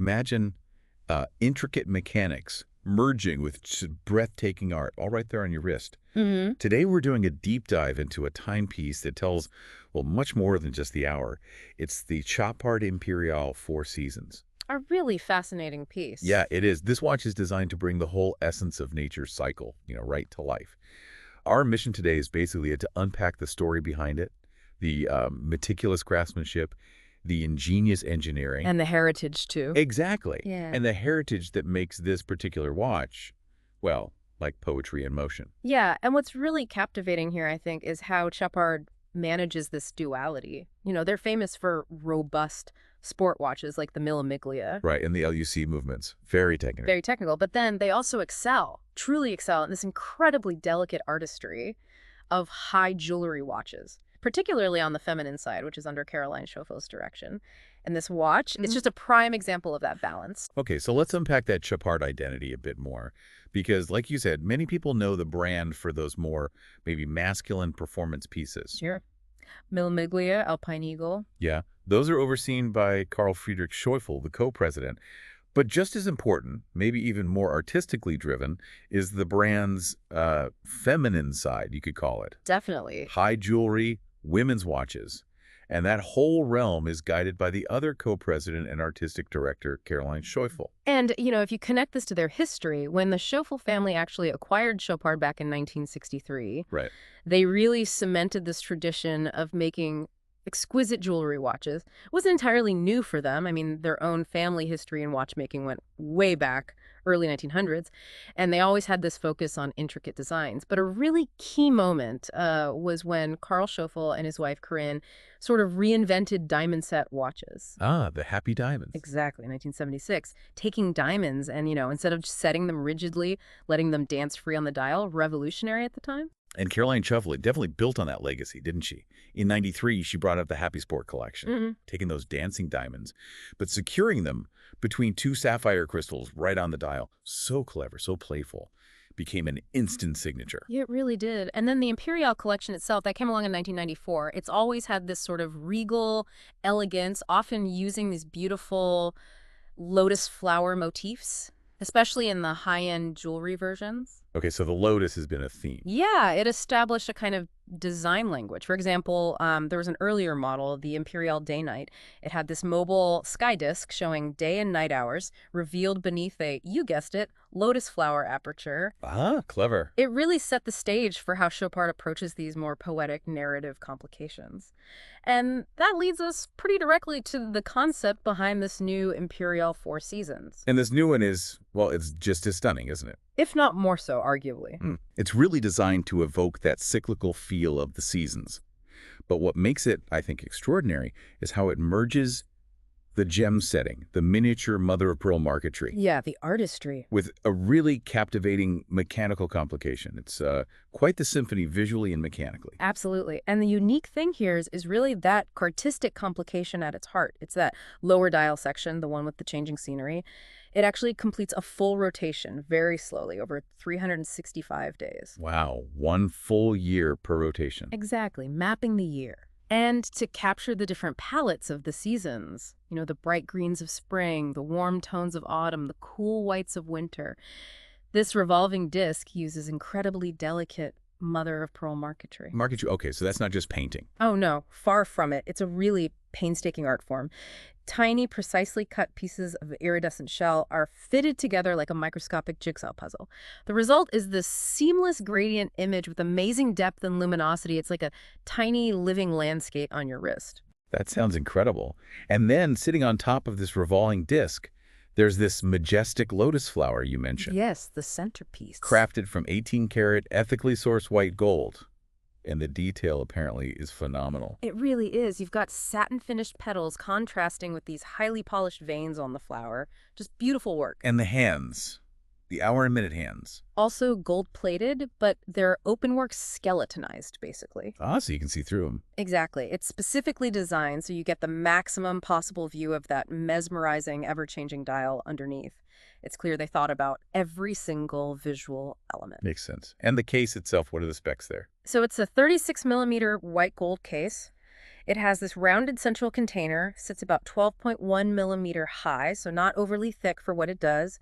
Imagine intricate mechanics merging with just breathtaking art, all right there on your wrist. Hmm. Today, we're doing a deep dive into a timepiece that tells, well, much more than just the hour. It's the Chopard Imperiale Four Seasons. A really fascinating piece. Yeah, it is. This watch is designed to bring the whole essence of nature's cycle, right to life. Our mission today is basically to unpack the story behind it, the meticulous craftsmanship, the ingenious engineering. And the heritage, too. Exactly. Yeah. And the heritage that makes this particular watch, well, like poetry in motion. Yeah, and what's really captivating here, I think, is how Chopard manages this duality. They're famous for robust sport watches like the Mille Miglia. Right, and the LUC movements. Very technical. Very technical, but then they also truly excel in this incredibly delicate artistry of high jewelry watches, particularly on the feminine side, which is under Caroline Schofel's direction. And this watch, it's just a prime example of that balance. Okay, so let's unpack that Chopard identity a bit more. Because, like you said, many people know the brand for those more maybe masculine performance pieces. Sure. Mille Miglia, Alpine Eagle. Yeah, those are overseen by Carl Friedrich Scheufel, the co-president. But just as important, maybe even more artistically driven, is the brand's feminine side, you could call it. Definitely. High jewelry, women's watches. And that whole realm is guided by the other co-president and artistic director, Caroline Scheufel. And, if you connect this to their history, when the Schoeffel family actually acquired Chopard back in 1963, Right. they really cemented this tradition of making exquisite jewelry watches. It wasn't entirely new for them. I mean, their own family history in watchmaking went way back, early 1900s, and they always had this focus on intricate designs. But a really key moment was when Carl Schoeffel and his wife Corinne sort of reinvented diamond set watches. Ah, the happy diamonds. Exactly, 1976. Taking diamonds and, instead of just setting them rigidly, letting them dance free on the dial, revolutionary at the time. And Caroline Schoeffel definitely built on that legacy, didn't she? In '93, she brought out the Happy Sport collection, taking those dancing diamonds, but securing them between two sapphire crystals right on the dial. So clever, so playful. Became an instant signature. It really did. And then the Imperiale collection itself, that came along in 1994. It's always had this sort of regal elegance, often using these beautiful lotus flower motifs, especially in the high-end jewelry versions. Okay, so the lotus has been a theme. Yeah, it established a kind of design language. For example, there was an earlier model, the Imperiale Day-Night. It had this mobile sky disk showing day and night hours, revealed beneath a, you guessed it, lotus flower aperture. Ah, clever. It really set the stage for how Chopard approaches these more poetic narrative complications. And that leads us pretty directly to the concept behind this new Imperiale Four Seasons. And this new one is, well, it's just as stunning, isn't it? If not more so, arguably. It's really designed to evoke that cyclical feel of the seasons. But what makes it, I think, extraordinary is how it merges the gem setting, the miniature mother-of-pearl marquetry, Yeah, the artistry. with a really captivating mechanical complication. It's quite the symphony visually and mechanically. Absolutely. And the unique thing here is really that artistic complication at its heart. It's that lower dial section, the one with the changing scenery. It actually completes a full rotation very slowly over 365 days. Wow, 1 full year per rotation. Exactly, mapping the year. And to capture the different palettes of the seasons, the bright greens of spring, the warm tones of autumn, the cool whites of winter. This revolving disc uses incredibly delicate mother-of-pearl marquetry. Marquetry, okay, so that's not just painting. Oh no, far from it. It's a really painstaking art form. Tiny, precisely cut pieces of iridescent shell are fitted together like a microscopic jigsaw puzzle. The result is this seamless gradient image with amazing depth and luminosity. It's like a tiny living landscape on your wrist. That sounds incredible. And then sitting on top of this revolving disc, there's this majestic lotus flower you mentioned. Yes, the centerpiece. Crafted from 18-karat, ethically sourced white gold. And the detail apparently is phenomenal. It really is. You've got satin-finished petals contrasting with these highly polished veins on the flower. Just beautiful work. And the hands, the hour and minute hands. Also gold-plated, but they're openwork skeletonized, basically. Ah, so you can see through them. Exactly. It's specifically designed so you get the maximum possible view of that mesmerizing, ever-changing dial underneath. It's clear they thought about every single visual element. Makes sense. And the case itself, what are the specs there? So it's a 36 millimeter white gold case. It has this rounded central container, sits about 12.1 millimeter high, so not overly thick for what it does.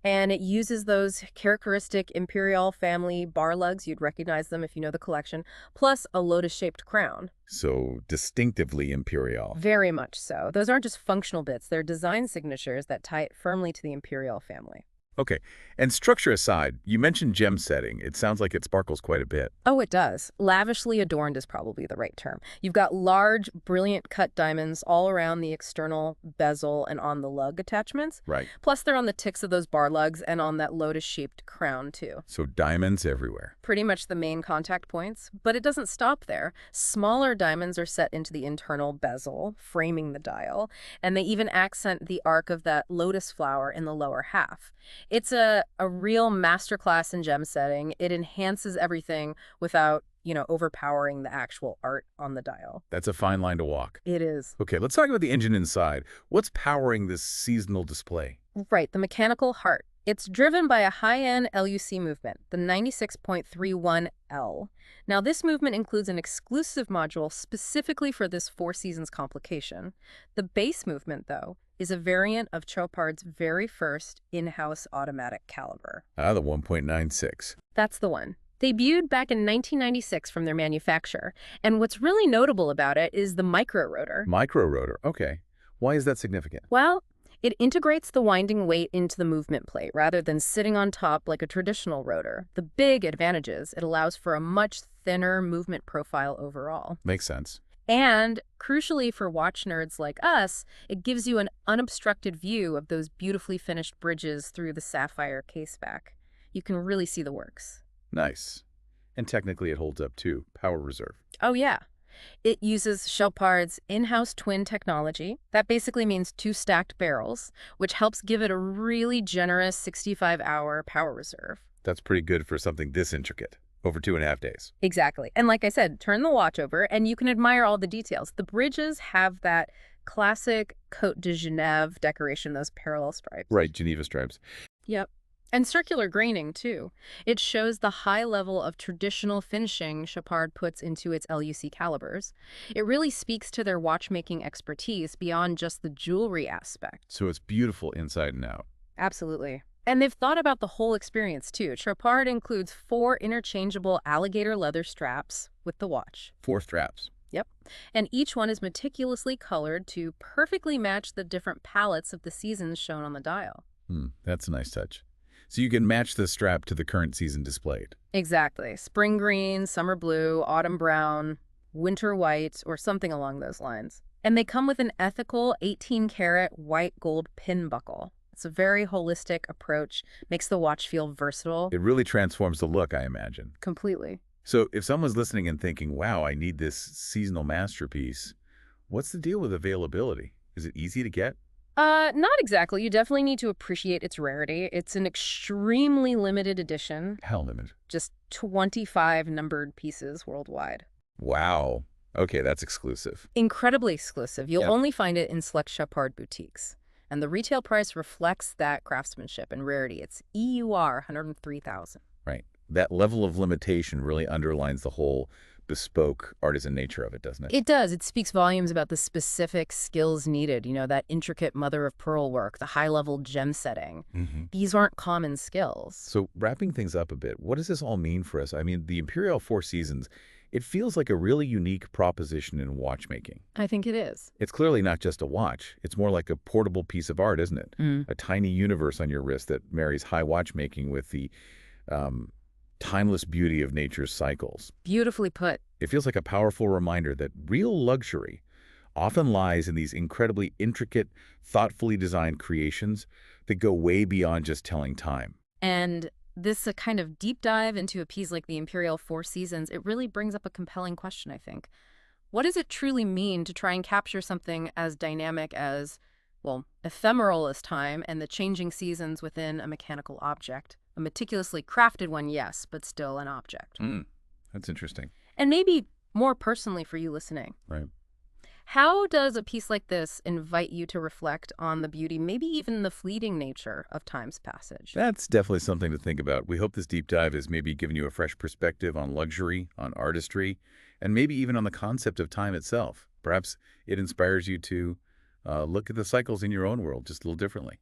And it uses those characteristic Imperial family bar lugs. You'd recognize them if you know the collection, plus a lotus-shaped crown. So distinctively Imperial. Very much so. Those aren't just functional bits, they're design signatures that tie it firmly to the Imperial family. Okay, and structure aside, you mentioned gem setting. It sounds like it sparkles quite a bit. Oh, it does. Lavishly adorned is probably the right term. You've got large, brilliant cut diamonds all around the external bezel and on the lug attachments. Right. Plus, they're on the ticks of those bar lugs and on that lotus-shaped crown, too. So diamonds everywhere. Pretty much the main contact points, but it doesn't stop there. Smaller diamonds are set into the internal bezel, framing the dial, and they even accent the arc of that lotus flower in the lower half. It's a real masterclass in gem setting. It enhances everything without, overpowering the actual art on the dial. That's a fine line to walk. It is. Okay, let's talk about the engine inside. What's powering this seasonal display? Right, the mechanical heart. It's driven by a high-end LUC movement, the 96.31L. Now, this movement includes an exclusive module specifically for this Four Seasons complication. The base movement, though, is a variant of Chopard's very first in-house automatic caliber. Ah, the 1.96. That's the one. Debuted back in 1996 from their manufacturer. And what's really notable about it is the micro rotor. Micro rotor, okay. Why is that significant? Well, it integrates the winding weight into the movement plate rather than sitting on top like a traditional rotor. The big advantage is it allows for a much thinner movement profile overall. Makes sense. And crucially for watch nerds like us, it gives you an unobstructed view of those beautifully finished bridges through the sapphire caseback. You can really see the works. Nice. And technically it holds up too. Power reserve. Oh, yeah. It uses Chopard's in-house twin technology. That basically means two stacked barrels, which helps give it a really generous 65-hour power reserve. That's pretty good for something this intricate. Over 2.5 days. Exactly. And like I said, turn the watch over and you can admire all the details. The bridges have that classic Côte de Genève decoration, those parallel stripes. Right, Geneva stripes. Yep. And circular graining, too. It shows the high level of traditional finishing Chopard puts into its LUC calibers. It really speaks to their watchmaking expertise beyond just the jewelry aspect. So it's beautiful inside and out. Absolutely. And they've thought about the whole experience, too. Chopard includes 4 interchangeable alligator leather straps with the watch. 4 straps. Yep. And each one is meticulously colored to perfectly match the different palettes of the seasons shown on the dial. That's a nice touch. So you can match the strap to the current season displayed. Exactly. Spring green, summer blue, autumn brown, winter white, or something along those lines. And they come with an ethical 18-karat white gold pin buckle. It's a very holistic approach, makes the watch feel versatile. It really transforms the look, I imagine. Completely. So if someone's listening and thinking, wow, I need this seasonal masterpiece, what's the deal with availability? Is it easy to get? Not exactly. You definitely need to appreciate its rarity. It's an extremely limited edition. How limited? Just 25 numbered pieces worldwide. Wow. Okay, that's exclusive. Incredibly exclusive. You'll only find it in select Chopard boutiques. And the retail price reflects that craftsmanship and rarity. It's EUR 103,000. Right. That level of limitation really underlines the whole bespoke artisan nature of it, doesn't it? It does. It speaks volumes about the specific skills needed, that intricate mother-of-pearl work, the high-level gem setting. These aren't common skills. So wrapping things up a bit, what does this all mean for us? I mean, the Imperial Four Seasons, it feels like a really unique proposition in watchmaking. I think it is. It's clearly not just a watch. It's more like a portable piece of art, isn't it? A tiny universe on your wrist that marries high watchmaking with the timeless beauty of nature's cycles. Beautifully put. It feels like a powerful reminder that real luxury often lies in these incredibly intricate, thoughtfully designed creations that go way beyond just telling time. And this kind of deep dive into a piece like the Imperial Four Seasons, it really brings up a compelling question, I think. What does it truly mean to try and capture something as dynamic as, ephemeral as time and the changing seasons within a mechanical object? A meticulously crafted one, yes, but still an object. That's interesting. And maybe more personally for you listening. Right. How does a piece like this invite you to reflect on the beauty, maybe even the fleeting nature of time's passage? That's definitely something to think about. We hope this deep dive has maybe given you a fresh perspective on luxury, on artistry, and maybe even on the concept of time itself. Perhaps it inspires you to look at the cycles in your own world just a little differently.